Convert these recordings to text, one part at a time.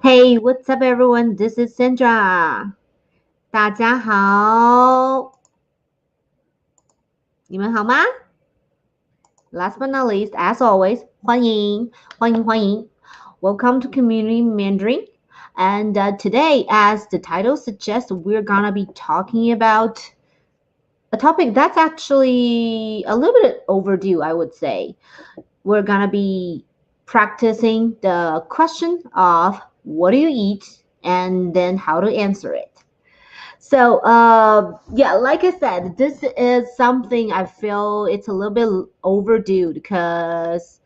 Hey, what's up, everyone? This is Sandra. 大家好，你们好吗？Last but not least, as always, 欢迎。Welcome to Community Mandarin. And today, as the title suggests, we're gonna be talking about a topic that's actually a little bit overdue, I would say. We're gonna be practicing the question of what do you eat and then how to answer it. So, yeah, like I said, this is something I feel it's a little bit overdue because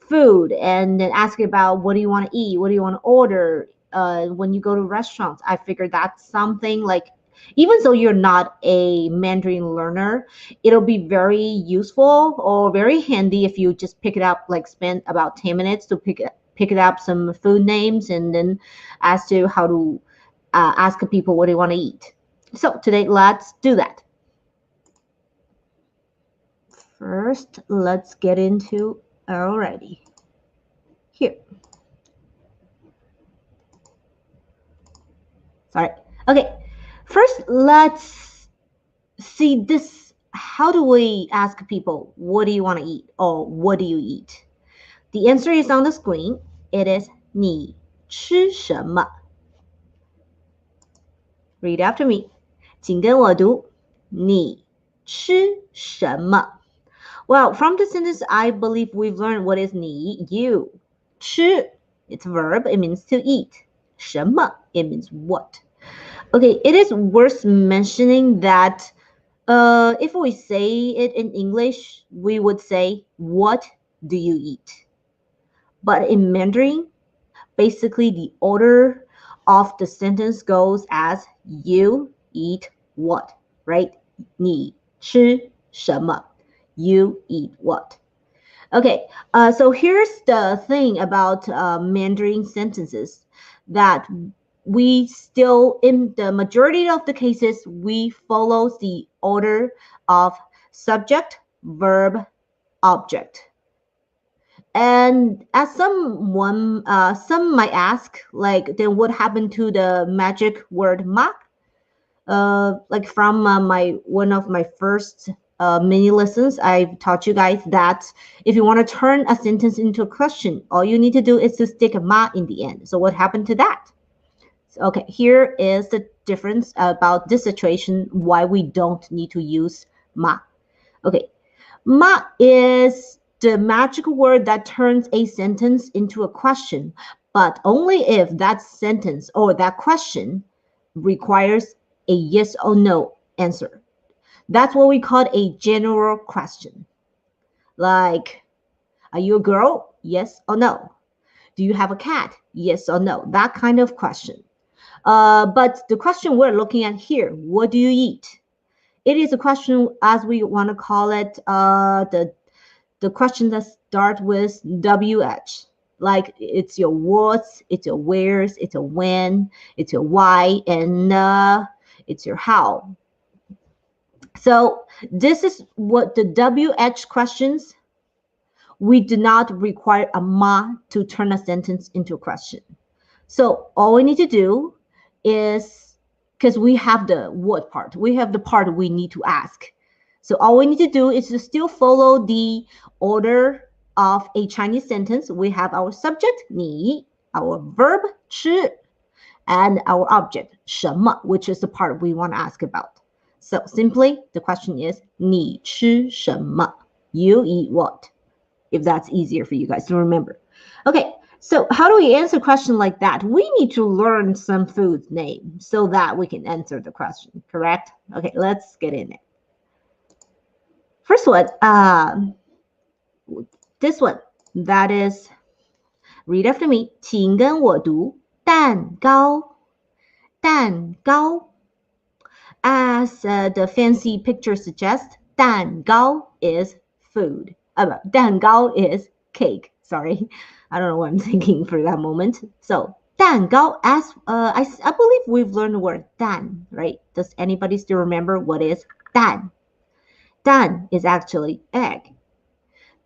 food and then asking about what do you want to eat, what do you want to order when you go to restaurants. I figured that's something like, even though you're not a Mandarin learner, it'll be very useful or very handy if you just pick it up, like spend about 10 minutes to pick it up some food names and then as to how to ask people what they want to eat. So today, let's do that. First, let's get into already. Here. Sorry. Okay. First, let's see this. How do we ask people, what do you want to eat? Or what do you eat? The answer is on the screen. It is 你吃什么? Read after me. 请跟我读你吃什么? Well, from the sentence, I believe we've learned what is 你, you. 吃, it's a verb, it means to eat. 什么, it means what. Okay, it is worth mentioning that if we say it in English, we would say, what do you eat? But in Mandarin, basically the order of the sentence goes as you eat what, right? 你吃什么? You eat what? Okay, so here's the thing about Mandarin sentences that we still, in the majority of the cases, we follow the order of subject, verb, object. And as some might ask, like, then what happened to the magic word ma? Like from one of my first mini lessons, I've taught you guys that if you want to turn a sentence into a question, all you need to do is to stick a ma in the end. So what happened to that? Okay, here is the difference about this situation, why we don't need to use ma. Okay, ma is the magical word that turns a sentence into a question, but only if that sentence or that question requires a yes or no answer. That's what we call a general question. Like, are you a girl? Yes or no? Do you have a cat? Yes or no? That kind of question. But the question we're looking at here, what do you eat? It is a question, as we want to call it, the question that starts with WH. Like it's your what's, it's your where's, it's your when, it's your why, and it's your how. So this is what the WH questions, we do not require a ma to turn a sentence into a question. So all we need to do is, because we have the what part, we have the part we need to ask. So all we need to do is to still follow the order of a Chinese sentence. We have our subject, 你, our verb, 吃, and our object, 什么, which is the part we want to ask about. So simply, the question is, 你吃什么? You eat what? If that's easier for you guys to remember. Okay, so how do we answer a question like that? We need to learn some food name so that we can answer the question, correct? Okay, let's get in it. First one, this one, that is, read after me, 请跟我读蛋糕, 蛋糕. As the fancy picture suggests, 蛋糕 is food. 蛋糕 is cake. Sorry, I don't know what I'm thinking for that moment. So 蛋糕, as I believe we've learned the word 蛋, right? Does anybody still remember what is 蛋? 蛋 is actually egg.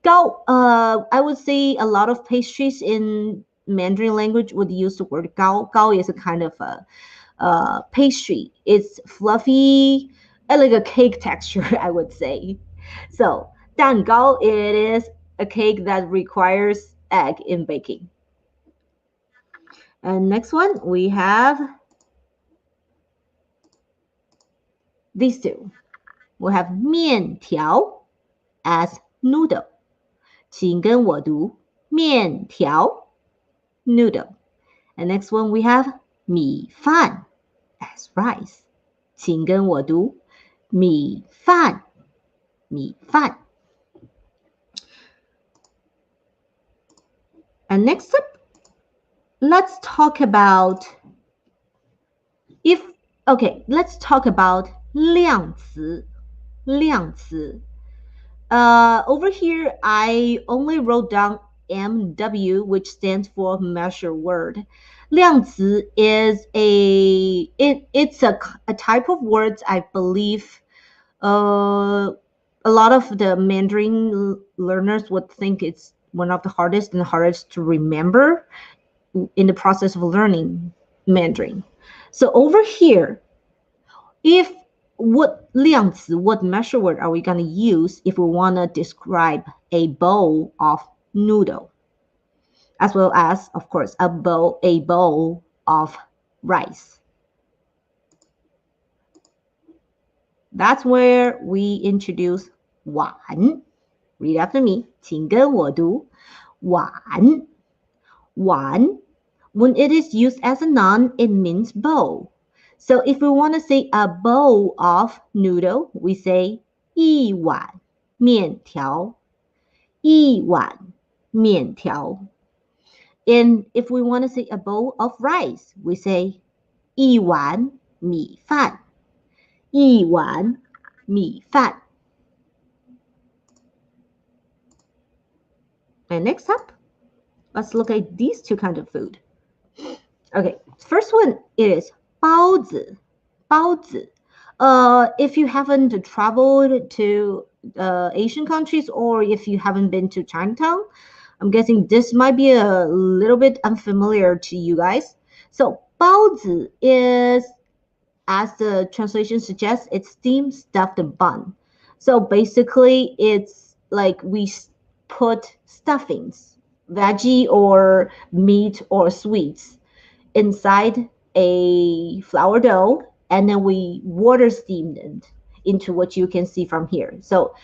Gao, I would say a lot of pastries in Mandarin language would use the word gao. Gao is a kind of a pastry. It's fluffy, like a cake texture, I would say. So 蛋糕, it is a cake that requires egg in baking. And next one, we have these two. We have 面条 as noodle. 请跟我读面条 noodle. And next one we have 米饭 as rice. 请跟我读米饭米饭. And next up, let's talk about let's talk about 量词 量词. Over here, I only wrote down MW, which stands for measure word. 量词 is it's a type of words I believe a lot of the Mandarin learners would think it's one of the hardest to remember in the process of learning Mandarin. So over here, what 量词, what measure word are we going to use if we want to describe a bowl of noodle, as well as, of course, a bowl of rice? That's where we introduce 碗. Read after me. 请跟我读碗. 碗. When it is used as a noun, it means bowl. So if we want to say a bowl of noodle, we say 一碗面条. 一碗面条. And if we want to say a bowl of rice, we say 一碗米饭. 一碗米饭. And next up, let's look at these two kinds of food. Okay, first one is 包子. 包子. If you haven't traveled to Asian countries, or if you haven't been to Chinatown, I'm guessing this might be a little bit unfamiliar to you guys. So 包子 is, as the translation suggests, it's steamed stuffed bun. So basically, it's like we put stuffings, veggie or meat or sweets, inside a flour dough, and then we water steamed it into what you can see from here. So,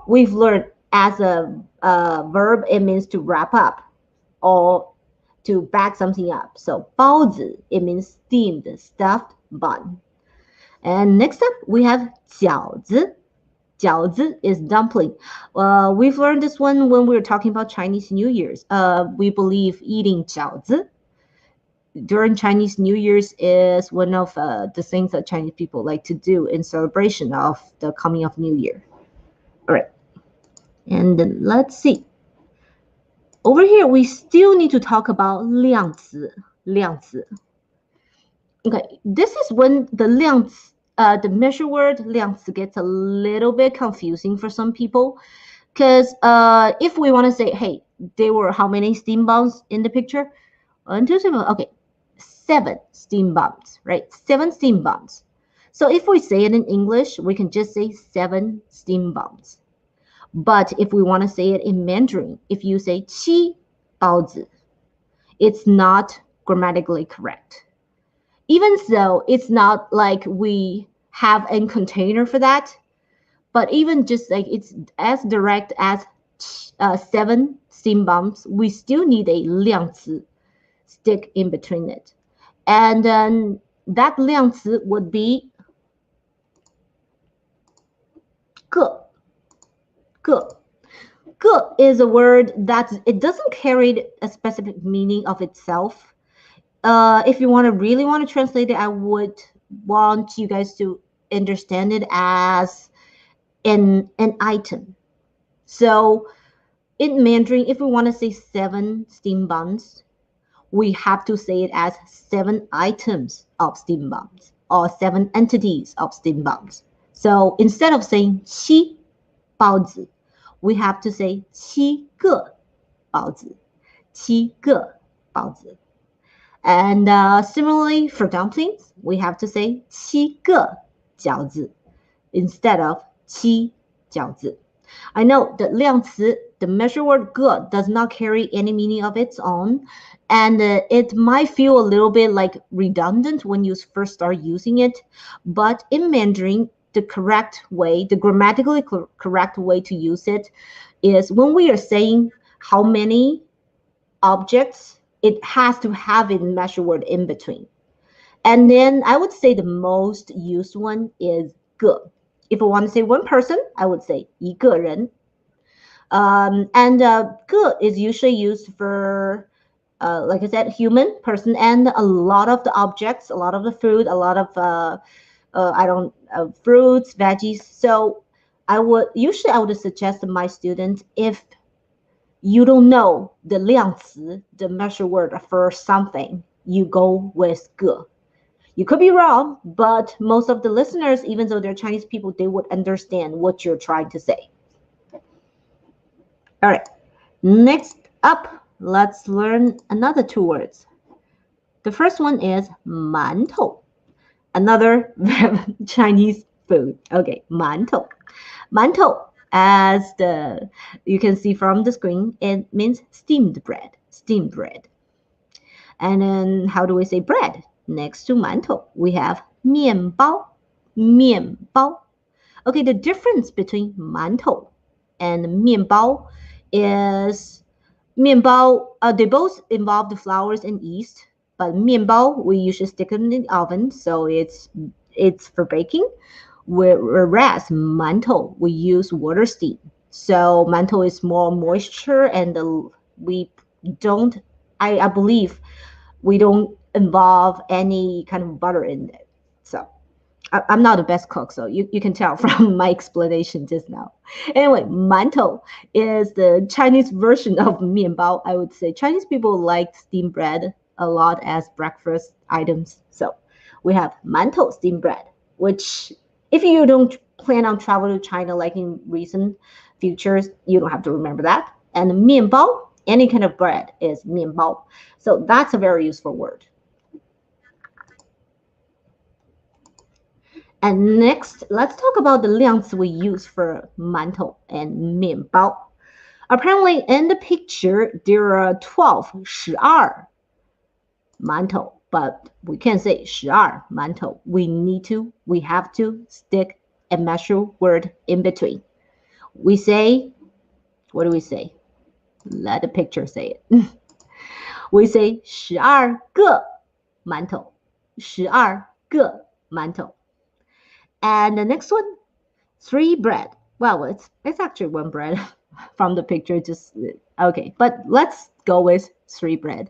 we've learned as a verb, it means to wrap up or to bag something up. So, 包子, it means steamed, stuffed bun. And next up, we have 饺子. 饺子 is dumpling. We've learned this one when we were talking about Chinese New Year's. We believe eating 饺子during Chinese New Year's is one of the things that Chinese people like to do in celebration of the coming of New Year. All right. And then let's see. Over here, we still need to talk about 量词. 量词. Okay, this is when the 量词, the measure word 量词 gets a little bit confusing for some people. Because if we want to say, hey, there were how many steam bombs in the picture? 1, 2, 3, okay. 7 steam bombs, right? 7 steam bombs. So if we say it in English, we can just say 7 steam bombs. But if we want to say it in Mandarin, if you say 7包子, it's not grammatically correct. Even so, it's not like we have a container for that, but even just like it's as direct as 7 steam bombs, we still need a 量词 stick in between it. And then that 量词 would be 个. 个. 个 is a word that it doesn't carry a specific meaning of itself. If you really want to translate it, I would want you guys to understand it as an item. So in Mandarin, if we want to say 7 steam buns, we have to say it as 7 items of steam buns or 7 entities of steam buns. So instead of saying 7包子, we have to say 7个包子. 7个包子. And similarly for dumplings, we have to say 七个饺子 instead of 七饺子. I know that 量词, the measure word 个 does not carry any meaning of its own, and it might feel a little bit like redundant when you first start using it, but in Mandarin, the correct way, the grammatically correct way to use it is when we are saying how many objects, it has to have a measure word in between. And then I would say the most used one is 个. If I want to say one person, I would say 一个人. And 个 is usually used for, like I said, human, person, and a lot of the objects, a lot of the food, a lot of fruits, veggies. So I would suggest to my students, if you don't know the 量词, the measure word for something, you go with 个. You could be wrong, but most of the listeners, even though they're Chinese people, they would understand what you're trying to say. All right, next up, let's learn another two words. The first one is 馒头, another Chinese food. Okay, 馒头. 馒头, as you can see from the screen, it means steamed bread, steamed bread. And then how do we say bread? Next to 馒头, we have 面包, 面包. Okay, the difference between 馒头 and 面包is 面包, they both involve the flours and yeast, but 面包, we usually stick them in the oven, so it's for baking. Whereas 馒头, we use water steam. So 馒头is more moisture, and we don't, I believe, we don't involve any kind of butter in it. So I'm not the best cook, so you can tell from my explanation just now. Anyway, 馒头 is the Chinese version of 面包. I would say Chinese people like steamed bread a lot as breakfast items. So we have 馒头steamed bread, which if you don't plan on travel to China like in recent futures, you don't have to remember that. And 面包, any kind of bread, is 面包. So that's a very useful word. And next, let's talk about the 量词 we use for 馒头 and 面包. Apparently, in the picture, there are 12, 12 馒头, but we can't say 12馒头. We have to stick a measure word in between. We say, what do we say? Let the picture say it. We say 12个馒头, 12个馒头. And the next one, 3 bread. Well, it's actually 1 bread from the picture. Just okay, but let's go with 3 bread.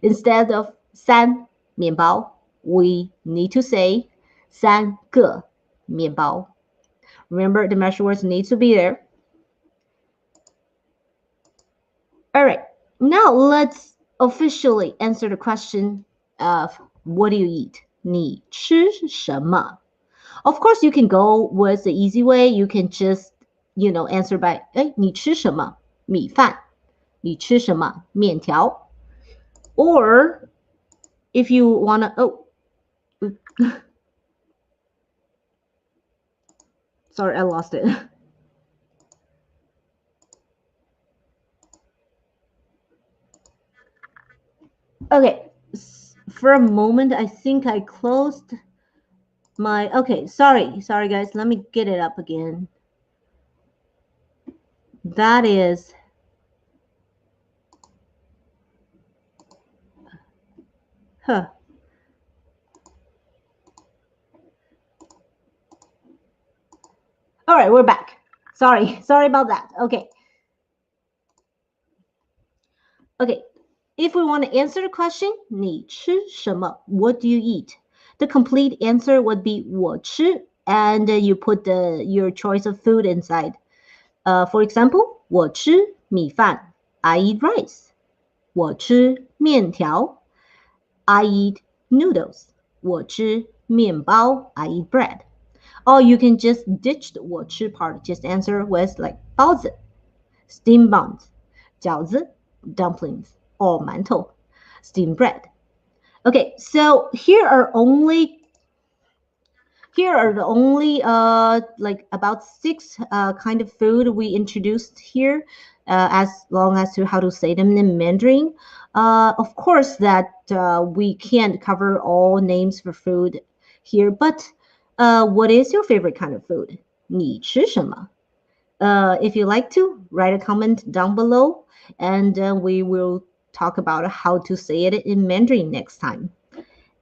Instead of 3面包, we need to say 3个面包. Remember, the measure words need to be there. All right, now let's officially answer the question of what do you eat? 你吃什么? Of course, you can go with the easy way. You can just, answer by, 你吃什么? 米饭. 你吃什么? 面条. Or if you want to, sorry, I lost it. Okay, for a moment, I think I closed okay, sorry guys, let me get it up again. That is all right, we're back. Sorry about that. Okay, if we want to answer the question, 你吃什么? What do you eat? The complete answer would be 我吃, and you put your choice of food inside. For example, 我吃米饭, I eat rice. 我吃面条, I eat noodles. 我吃面包, I eat bread. Or you can just ditch the 我吃 part, just answer with like 包子, steamed buns, 饺子, dumplings, or 馒头. steamed bread. Okay, so here are the only like about 6 kind of food we introduced here, as long as to how to say them in Mandarin. Of course that we can't cover all names for food here, but what is your favorite kind of food? 你吃什么? If you like to, write a comment down below, and we will talk about how to say it in Mandarin next time.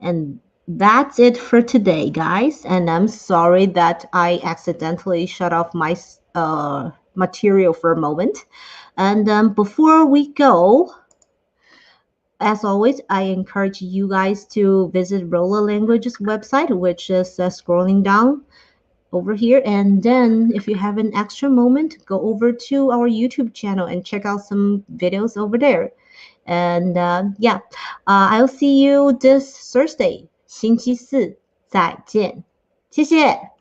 And that's it for today, guys. And I'm sorry that I accidentally shut off my material for a moment. And before we go, as always, I encourage you guys to visit Rolla Language's website, which is scrolling down over here. And then if you have an extra moment, go over to our YouTube channel and check out some videos over there. And yeah, I'll see you this Thursday. 星期四再见，谢谢。